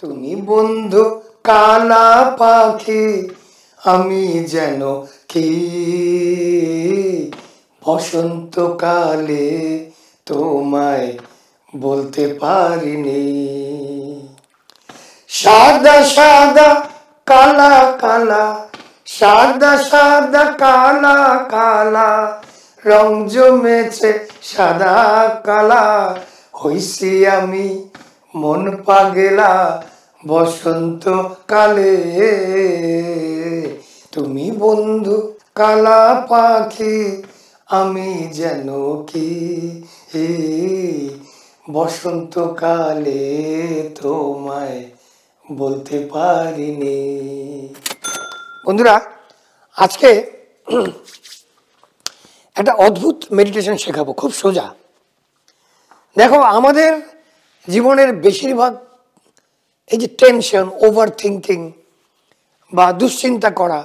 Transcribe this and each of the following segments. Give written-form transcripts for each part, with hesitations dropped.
তুমি বন্ধু কালা পাখি, আমি যেন কি বসন্তকালে তোমায় বলতে পারিনি। সাদা সাদা কালা কালা, সাদা সাদা কালা কালা, রং জমেছে সাদা কালা, হইছি আমি মন পাগেলা বসন্তকালে। তুমি বন্ধু কালা পাখি, আমি যেন কি বসন্তকালে তোমায় বলতে পারিনি। বন্ধুরা, আজকে একটা অদ্ভুত মেডিটেশন শেখাবো, খুব সোজা। দেখো, আমাদের জীবনের বেশিরভাগ এই যে টেনশন, ওভার থিঙ্কিং বা দুশ্চিন্তা করা,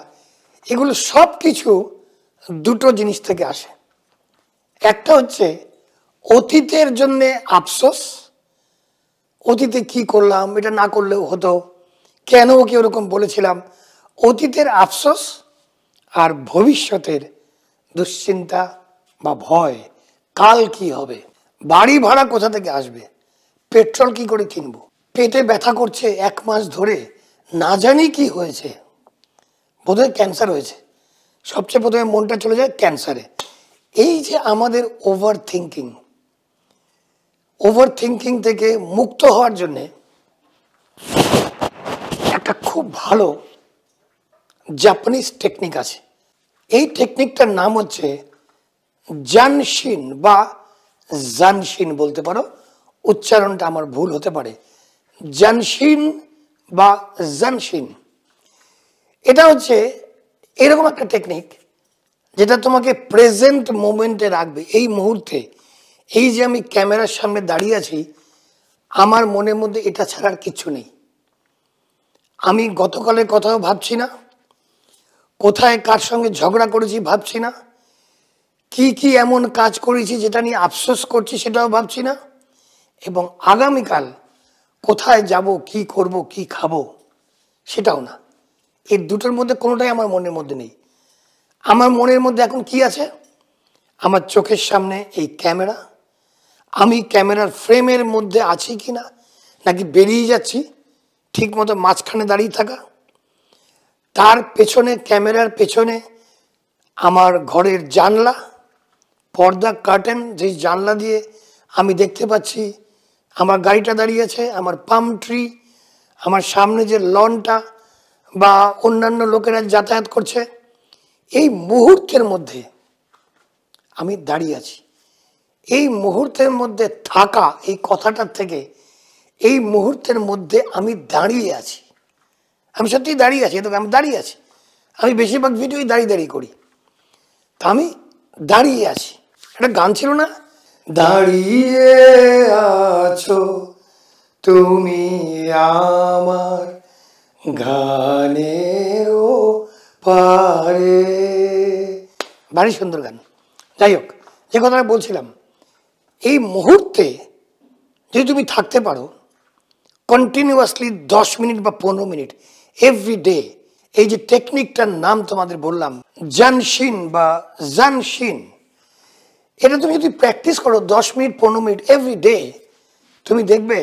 এগুলো সব কিছু দুটো জিনিস থেকে আসে। একটা হচ্ছে অতীতের জন্য আফসোস, অতীতে কি করলাম, এটা না করলেও হতো, কেন ওকে ওরকম বলেছিলাম, অতীতের আফসোস। আর ভবিষ্যতের দুশ্চিন্তা বা ভয়, কাল কি হবে, বাড়ি ভাড়া কোথা থেকে আসবে, পেট্রোল কি করে কিনবো, পেটে ব্যথা করছে 1 মাস ধরে, না জানি কি হয়েছে, বোধহয় ক্যান্সার হয়েছে, সবচেয়ে প্রথমে মনটা চলে যায় ক্যান্সারে। এই যে আমাদের ওভার থিঙ্কিং থেকে মুক্ত হওয়ার জন্যে একটা খুব ভালো জাপানিজ টেকনিক আছে। এই টেকনিকটার নাম হচ্ছে জানশিন বা জানশিন বলতে পারো, উচ্চারণটা আমার ভুল হতে পারে, জানশিন বা জানশিন। এটা হচ্ছে এরকম একটা টেকনিক যেটা তোমাকে প্রেজেন্ট মোমেন্টে রাখবে। এই মুহূর্তে, এই যে আমি ক্যামেরার সামনে দাঁড়িয়ে আছি, আমার মনের মধ্যে এটা ছাড়ার কিচ্ছু নেই। আমি গতকালের কথাও ভাবছি না, কোথায় কার সঙ্গে ঝগড়া করেছি ভাবছি না, কি এমন কাজ করেছি যেটা নিয়ে আফসোস করছি সেটাও ভাবছি না, এবং আগামীকাল কোথায় যাব, কি করব, কি খাবো সেটাও না। এই দুটোর মধ্যে কোনোটাই আমার মনের মধ্যে নেই। আমার মনের মধ্যে এখন কি আছে? আমার চোখের সামনে এই ক্যামেরা, আমি ক্যামেরার ফ্রেমের মধ্যে আছি কিনা, নাকি বেরিয়ে যাচ্ছি, ঠিক মতো মাঝখানে দাঁড়িয়ে থাকা, তার পেছনে, ক্যামেরার পেছনে আমার ঘরের জানলা, পর্দা, কার্টেন, যেই জানলা দিয়ে আমি দেখতে পাচ্ছি আমার গাড়িটা দাঁড়িয়ে আছে, আমার পাম ট্রি, আমার সামনে যে লনটা বা অন্যান্য লোকেরা যাতায়াত করছে, এই মুহূর্তের মধ্যে আমি দাঁড়িয়ে আছি। এই মুহূর্তের মধ্যে থাকা, এই কথাটার থেকে এই মুহূর্তের মধ্যে আমি দাঁড়িয়ে আছি, আমি সত্যিই দাঁড়িয়ে আছি, তবে আমি দাঁড়িয়ে আছি। আমি বেশিরভাগ ভিডিওই দাঁড়িয়ে করি, তা আমি দাঁড়িয়ে আছি। একটা গান ছিল না, দাঁড়িয়ে আছো তুমি আমার গানেরও পারে, ভারী সুন্দর গান। যাই হোক, যে কথাটা বলছিলাম, এই মুহূর্তে যদি তুমি থাকতে পারো কন্টিনিউয়াসলি 10 মিনিট বা 15 মিনিট এভরিডে, এই যে টেকনিকটার নাম তোমাদের বললাম জানশিন বা জানশিন, এটা তুমি যদি প্র্যাকটিস করো 10 মিনিট 15 মিনিট এভরিডে, তুমি দেখবে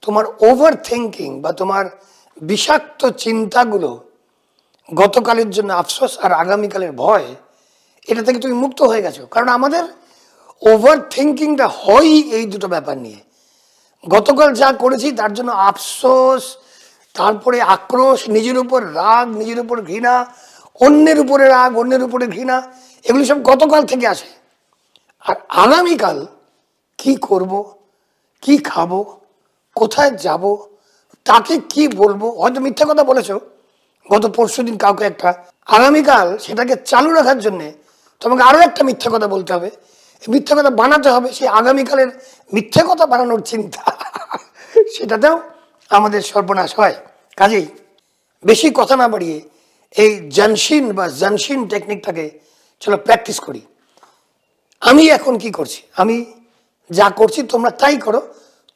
তোমার ওভার থিঙ্কিং বা তোমার বিষাক্ত চিন্তাগুলো, গতকালের জন্য আফসোস আর আগামীকালের ভয়, এটা থেকে তুমি মুক্ত হয়ে গেছো। কারণ আমাদের ওভার থিঙ্কিংটা হয় এই দুটো ব্যাপার নিয়ে। গতকাল যা করেছি তার জন্য আফসোস, তারপরে আক্রোশ, নিজের উপর রাগ, নিজের উপর ঘৃণা, অন্যের উপরে রাগ, অন্যের উপরে ঘৃণা, এগুলি সব গতকাল থেকে আসে। আর আগামীকাল কি করব, কি খাবো, কোথায় যাব, তাকে কি বলবো, হয়তো মিথ্যা কথা বলেছো গত পরশুদিন কাউকে একটা, আগামীকাল সেটাকে চালু রাখার জন্যে তোমাকে আরও একটা মিথ্যা কথা বলতে হবে, মিথ্যা কথা বানাতে হবে, সেই আগামীকালের মিথ্যা কথা বানানোর চিন্তা, সেটাতেও আমাদের সর্বনাশ হয়। কাজেই বেশি কথা না বাড়িয়ে এই জানশিন বা জানশিন টেকনিকটাকে চলো প্র্যাকটিস করি। আমি এখন কি করছি, আমি যা করছি তোমরা তাই করো,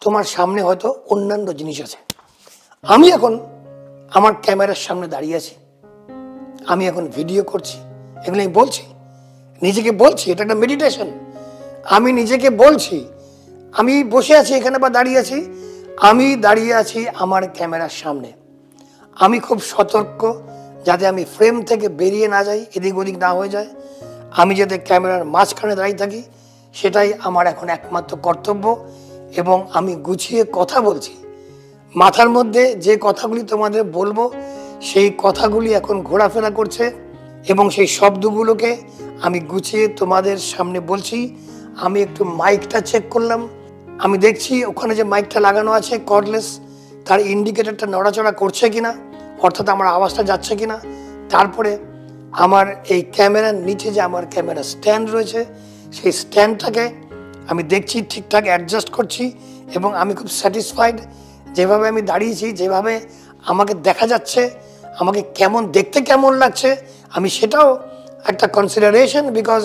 তোমার সামনে হয়তো অন্যান্য জিনিস আছে। আমি এখন আমার ক্যামেরার সামনে দাঁড়িয়ে আছি, আমি এখন ভিডিও করছি, এগুলো আমি বলছি, নিজেকে বলছি, এটা একটা মেডিটেশন। আমি নিজেকে বলছি, আমি বসে আছি এখানে বা দাঁড়িয়ে আছি, আমি দাঁড়িয়ে আছি আমার ক্যামেরার সামনে। আমি খুব সতর্ক যাতে আমি ফ্রেম থেকে বেরিয়ে না যাই, এদিক ওদিক না হয়ে যায়। আমি যাতে ক্যামেরার মাঝখানে দাঁড়িয়ে থাকি, সেটাই আমার এখন একমাত্র কর্তব্য। এবং আমি গুছিয়ে কথা বলছি, মাথার মধ্যে যে কথাগুলি তোমাদের বলবো সেই কথাগুলি এখন ঘোরাফেরা করছে এবং সেই শব্দগুলোকে আমি গুছিয়ে তোমাদের সামনে বলছি। আমি একটু মাইকটা চেক করলাম, আমি দেখছি ওখানে যে মাইকটা লাগানো আছে কর্ডলেস, তার ইন্ডিকেটরটা নড়াচড়া করছে কিনা, অর্থাৎ আমার আওয়াজটা যাচ্ছে কিনা। তারপরে আমার এই ক্যামেরার নিচে যে আমার ক্যামেরা স্ট্যান্ড রয়েছে, সেই স্ট্যান্ডটাকে আমি দেখছি, ঠিকঠাক অ্যাডজাস্ট করছি এবং আমি খুব স্যাটিসফাইড যেভাবে আমি দাঁড়িয়েছি, যেভাবে আমাকে দেখা যাচ্ছে, আমাকে দেখতে কেমন লাগছে, আমি সেটাও একটা কনসিডারেশন। বিকজ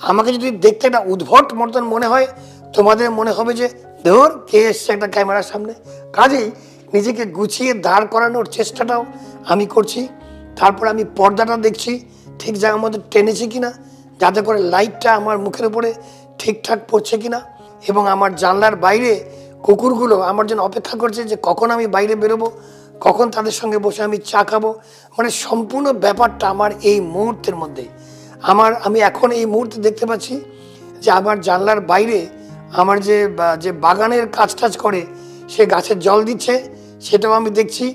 আমাকে যদি দেখতে একটা উদ্ভট মতন মনে হয়, তোমাদের মনে হবে যে ধর কে এসছে একটা ক্যামেরার সামনে। কাজেই নিজেকে গুছিয়ে দাঁড় করানোর চেষ্টাটাও আমি করছি। তারপর আমি পর্দাটা দেখছি ঠিক জায়গার মধ্যে টেনেছি কিনা, যাতে করে লাইটটা আমার মুখের উপরে ঠিকঠাক পড়ছে কিনা। এবং আমার জানলার বাইরে কুকুরগুলো আমার জন্য অপেক্ষা করছে যে কখন আমি বাইরে বেরোবো, কখন তাদের সঙ্গে বসে আমি চা খাবো। মানে সম্পূর্ণ ব্যাপারটা আমার এই মুহূর্তের মধ্যে, আমি এখন এই মুহূর্তে দেখতে পাচ্ছি যে আমার জানলার বাইরে আমার যে বাগানের কাজ টাজ করে সে গাছের জল দিচ্ছে, সেটাও আমি দেখছি।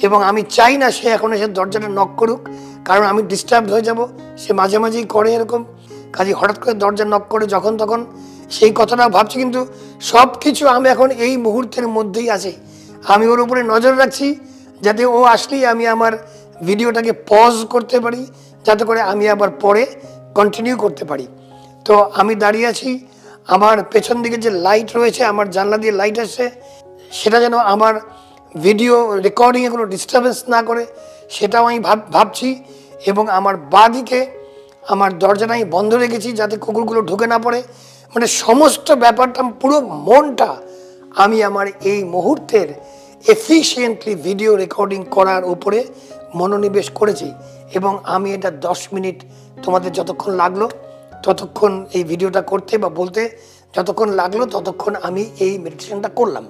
এবং আমি চাই না সে এখন এসে দরজাটা নক করুক, কারণ আমি ডিস্টার্ব হয়ে যাব। সে মাঝে মাঝেই করে এরকম, কাজে হঠাৎ করে দরজা নক করে যখন তখন, সেই কথাটা ভাবছি। কিন্তু সব কিছু আমি এখন এই মুহূর্তের মধ্যেই আছি, আমি ওর উপরে নজর রাখছি যাতে ও আসলেই আমি আমার ভিডিওটাকে পজ করতে পারি, যাতে করে আমি আবার পরে কন্টিনিউ করতে পারি। তো আমি দাঁড়িয়ে আছি, আমার পেছন দিকে যে লাইট রয়েছে, আমার জানলা দিয়ে লাইট আসছে, সেটা যেন আমার ভিডিও রেকর্ডিংয়ে কোনো ডিস্টারবেন্স না করে, সেটাও আমি ভাবছি। এবং আমার বাঁদিকে আমার দরজাটা আমি বন্ধ রেখেছি যাতে কুকুরগুলো ঢুকে না পড়ে। মানে সমস্ত ব্যাপারটা, পুরো মনটা আমি আমার এই মুহূর্তের এফিশিয়েন্টলি ভিডিও রেকর্ডিং করার উপরে মনোনিবেশ করেছি। এবং আমি এটা 10 মিনিট তোমাদের যতক্ষণ লাগলো ততক্ষণ এই ভিডিওটা করতে বা বলতে যতক্ষণ লাগলো ততক্ষণ আমি এই মেডিটেশনটা করলাম।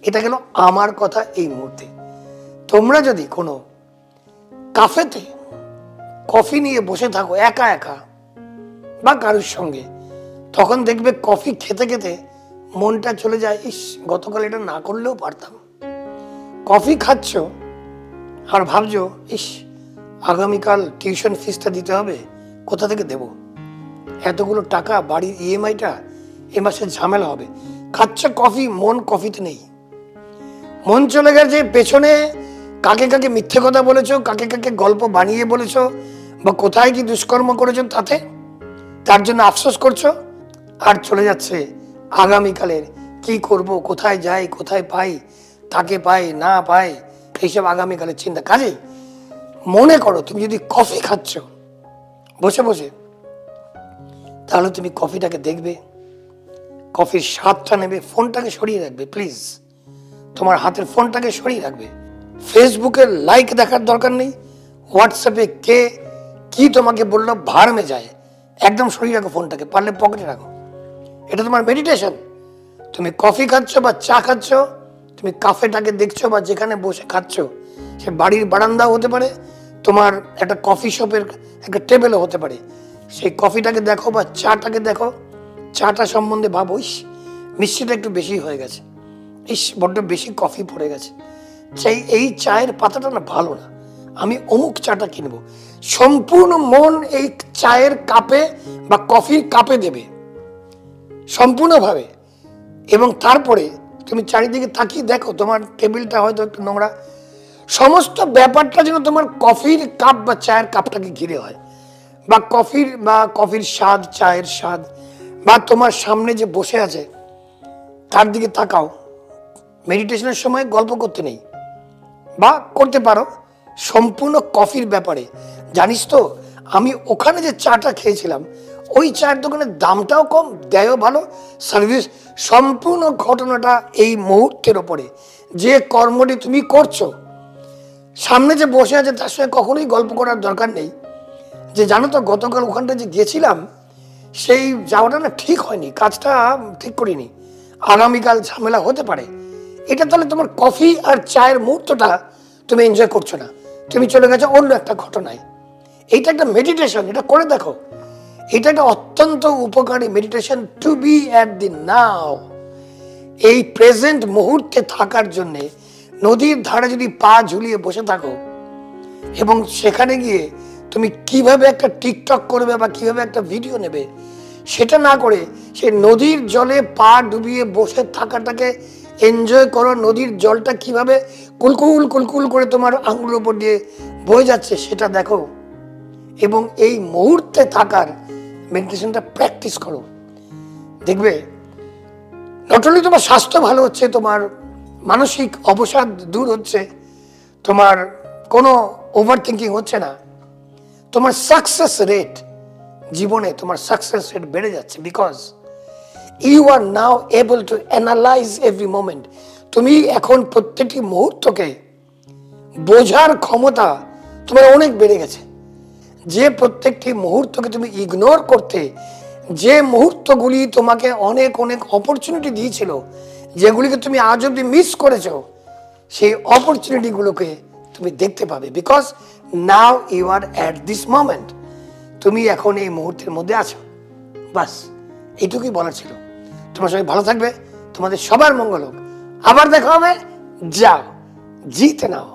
এটা গেল আমার কথা এই মুহূর্তে। তোমরা যদি কোনো কাফেতে কফি নিয়ে বসে থাকো একা একা বা কারোর সঙ্গে, তখন দেখবে কফি খেতে খেতে মনটা চলে যায়, ইস গতকাল এটা না করলেও পারতাম। কফি খাচ্ছ আর ভাবছো, ইস আগামীকাল টিউশন ফিসটা দিতে হবে, কোথা থেকে দেব, এতগুলো টাকা, বাড়ির ইএমআইটা, এ মাসে ঝামেলা হবে। খাচ্ছ কফি, মন কফিতে নেই, মন চলে গেছে পেছনে কাকে কাকে মিথ্যে কথা বলেছো, কাকে কাকে গল্প বানিয়ে বলেছো, বা কোথায় কি দুষ্কর্ম করেছো তাতে, তার জন্য আফসোস করছো। আর চলে যাচ্ছে আগামীকালের কি করব, কোথায় যাই, কোথায় পাই, তাকে পাই না পাই, এইসব আগামীকালের চিন্তা। কাজেই মনে করো তুমি যদি কফি খাচ্ছ বসে বসে, তাহলে তুমি কফিটাকে দেখবে, কফির স্বাদটা নেবে, ফোনটাকে সরিয়ে রাখবে প্লিজ, তোমার হাতের ফোনটাকে সরিয়ে রাখবে। ফেসবুকে লাইক দেখার দরকার নেই, হোয়াটসঅ্যাপে কে কি তোমাকে বললো ভাড়মে যায়, একদম সরিয়ে রাখো ফোনটাকে, পারলে পকেটে রাখো। এটা তোমার মেডিটেশন। তুমি কফি খাচ্ছ বা চা খাচ্ছ, তুমি কাফেটাকে দেখছো বা যেখানে বসে খাচ্ছ, সে বাড়ির বারান্দাও হতে পারে, তোমার একটা কফি শপের একটা টেবিলও হতে পারে। সেই কফিটাকে দেখো বা চাটাকে দেখো, চাটা সম্বন্ধে ভাবো, ইস মিষ্টিটা একটু বেশি হয়ে গেছে, ইস বড্ড বেশি কফি পড়ে গেছে, এই চায়ের পাতাটা না ভালো না, আমি অমুক চাটা কিনবো। সম্পূর্ণ মন এই চায়ের কাপে বা কফির কাপে দেবে সম্পূর্ণভাবে। এবং তারপরে তুমি চারিদিকে তাকিয়ে দেখো, তোমার টেবিলটা হয়তো একটু নোংরা, সমস্ত ব্যাপারটা যেন তোমার কফির কাপ বা চায়ের কাপটাকে ঘিরে হয়, বা কফির স্বাদ, চায়ের স্বাদ, বা তোমার সামনে যে বসে আছে তার দিকে তাকাও। মেডিটেশনের সময় গল্প করতে নেই, বা করতে পারো সম্পূর্ণ কফির ব্যাপারে। জানিস তো আমি ওখানে যে চাটা খেয়েছিলাম, ওই চায়ের দোকানের দামটাও কম, দেয়ও ভালো, সার্ভিস, সম্পূর্ণ ঘটনাটা এই মুহূর্তের ওপরে যে কর্মটি তুমি করছো, সামনে যে বসে আছে তার সঙ্গে কখনোই গল্প করার দরকার নেই যে জানো তো গতকাল ওখানটা যে গেছিলাম সেই যাওয়াটা না ঠিক হয়নি, কাজটা ঠিক করিনি, আগামীকাল ঝামেলা হতে পারে। এটা তাহলে তোমার কফি আর চায়ের মুহূর্তটা তুমি এনজয় করছো না, তুমি চলে গেছো অন্য একটা ঘটনায়। এইটা একটা মেডিটেশন, এটা করে দেখো। এটা একটা অত্যন্ত উপকারী meditation, to be at the now, এই প্রেজেন্ট মুহূর্তে থাকার জন্যে। নদীর ধারে যদি পা ঝুলিয়ে বসে থাকো এবং সেখানে গিয়ে তুমি কিভাবে একটা টিকটক করবে বা কিভাবে একটা ভিডিও নেবে সেটা না করে সেই নদীর জলে পা ডুবিয়ে বসে থাকাটাকে এনজয় করো। নদীর জলটা কিভাবে কুলকুল কুলকুল করে তোমার আঙুলের উপর দিয়ে বয়ে যাচ্ছে সেটা দেখো, এবং এই মুহূর্তে থাকার মেডিটেশনটা প্র্যাকটিস করো। দেখবে নট অনলি তোমার স্বাস্থ্য ভালো হচ্ছে, তোমার মানসিক অবসাদ দূর হচ্ছে, তোমার কোনো ওভার থিঙ্কিং হচ্ছে না, তোমার সাকসেস রেট, জীবনে তোমার সাকসেস রেট বেড়ে যাচ্ছে। Because you are now able to analyse every moment. তুমি এখন প্রত্যেকটি মুহূর্তকে বোঝার ক্ষমতা তোমার অনেক বেড়ে গেছে। যে প্রত্যেকটি মুহূর্তকে তুমি ইগনোর করতে, যে মুহূর্তগুলি তোমাকে অনেক অনেক অপরচুনিটি দিয়েছিল, যেগুলিকে তুমি আজ অব্দি মিস করেছো, সেই অপরচুনিটিগুলোকে তুমি দেখতে পাবে। Because now you are at this moment, তুমি এখন এই মুহূর্তের মধ্যে আছো। বাস এইটুকুই বলার ছিল। তোমার সবাই ভালো থাকবে, তোমাদের সবার মঙ্গল হোক। আবার দেখা হবে, যাও জিতে নাও।